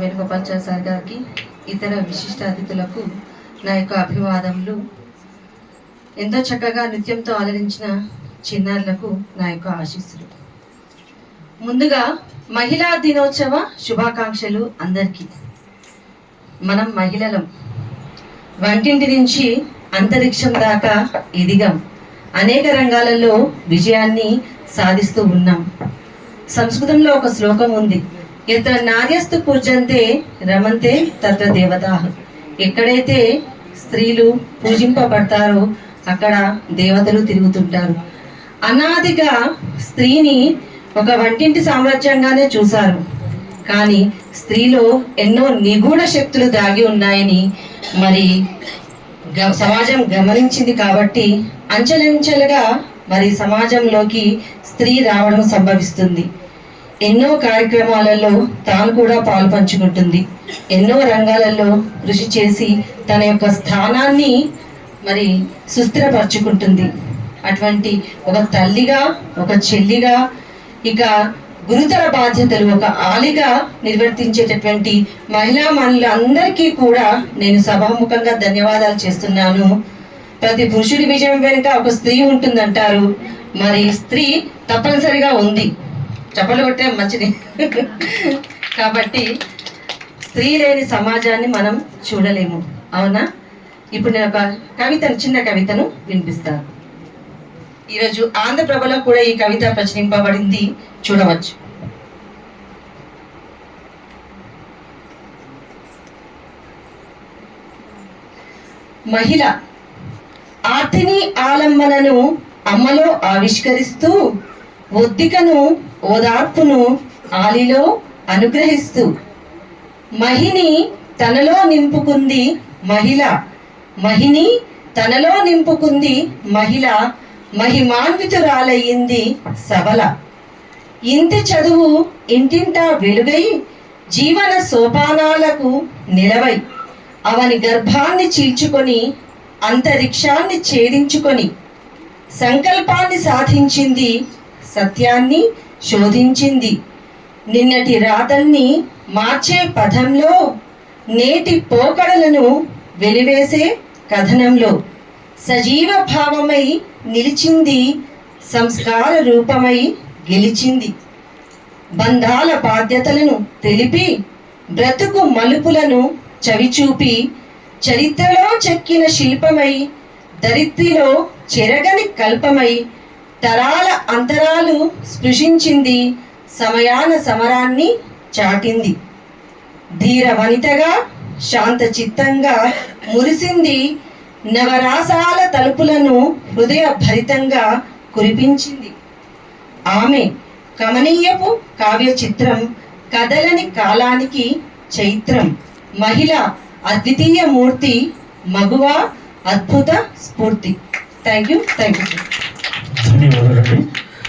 Venugopal sir గారికి, ఇతర విశిష్ట అతిథులకు నా యొక్క అభివాదములు. ఎంతో చక్కగా నృత్యంతో ఆదరించిన చిన్నారులకు నా యొక్క ఆశీస్సులు. ముందుగా మహిళా దినోత్సవ శుభాకాంక్షలు అందరికీ. మనం మహిళలం, వంటింటి నుంచి అంతరిక్షం దాకా ఎదిగాం, అనేక రంగాలలో విజయాన్ని సాధిస్తూ ఉన్నాం. సంస్కృతంలో ఒక శ్లోకం ఉంది, ఎత్ర నార్యస్తు పూజంతే రమంతే తత్ర దేవతాః. ఎక్కడైతే స్త్రీలు పూజింపబడతారో అక్కడ దేవతలు తిరుగుతుంటారు. అనాదిగా స్త్రీని ఒక వంటింటి సామ్రాజ్యంగానే చూశారు, కానీ స్త్రీలో ఎన్నో నిగూఢ శక్తులు దాగి ఉన్నాయని మరి సమాజం గమనించింది. కాబట్టి అంచెలంచెలుగా మరి సమాజంలోకి స్త్రీ రావడం సంభవిస్తుంది. ఎన్నో కార్యక్రమాలలో తాను కూడా పాలు పంచుకుంటుంది. ఎన్నో రంగాలలో కృషి చేసి తన యొక్క స్థానాన్ని మరి సుస్థిరపరచుకుంటుంది. అటువంటి ఒక తల్లిగా, ఒక చెల్లిగా, ఇక గురుతర బాధ్యతలు ఒక ఆలిగా నిర్వర్తించేటటువంటి మహిళా మనులందరికీ కూడా నేను సభాముఖంగా ధన్యవాదాలు చేస్తున్నాను. ప్రతి పురుషుడి విజయం వెనుక ఒక స్త్రీ ఉంటుందంటారు. మరి స్త్రీ తప్పనిసరిగా ఉంది, చప్పలు కొట్టే మంచిది. కాబట్టి స్త్రీ లేని సమాజాన్ని మనం చూడలేము, అవునా? ఇప్పుడు నేను ఒక చిన్న కవితను వినిపిస్తాను. ఈరోజు ఆంధ్రప్రభలో కూడా ఈ కవిత ప్రచురింపబడింది, చూడవచ్చు. మహిళ ఆర్తిని ఆలంబనను అమ్మలో ఆవిష్కరిస్తూ, ఒద్దికను ఓదార్పును ఆలిలో అనుగ్రహిస్తూ, మహిని తనలో నింపుకుంది మహిళ, మహిని తనలో నింపుకుంది మహిళ, మహిమాన్వితురాలయ్యింది సబల. ఇంటి చదువు ఇంటింటా వెలుగై, జీవన సోపానాలకు నిలవై, అవని గర్భాన్ని చీల్చుకొని అంతరిక్షాన్ని ఛేదించుకొని సంకల్పాన్ని సాధించింది, సత్యాన్ని శోధించింది. నిన్నటి రాతల్ని మార్చే పదంలో, నేటి పోకడలను వెలివేసే కథనంలో సజీవ భావమై నిలిచింది, సంస్కార రూపమై గెలిచింది. బంధాల బాధ్యతలను తెలిపి, బ్రతుకు మలుపులను చవిచూపి, చరిత్రలో చెక్కిన శిల్పమై, దరిత్రిలో చెరగని కల్పమై, తరాల అంతరాలు స్పృశించింది, సమయాన సమరాన్ని చాటింది. ధీర వనితగా శాంత చిత్తంగా మురిసింది, నవరాసాల తలుపులను హృదయ భరితంగా కురిపించింది. ఆమె కమనీయపు కావ్య చిత్రం, కదలని కాలానికి చైత్రం. మహిళ అద్వితీయ మూర్తి, మగువ అద్భుత స్ఫూర్తి. Thank you. ధన్యవాదాలండి.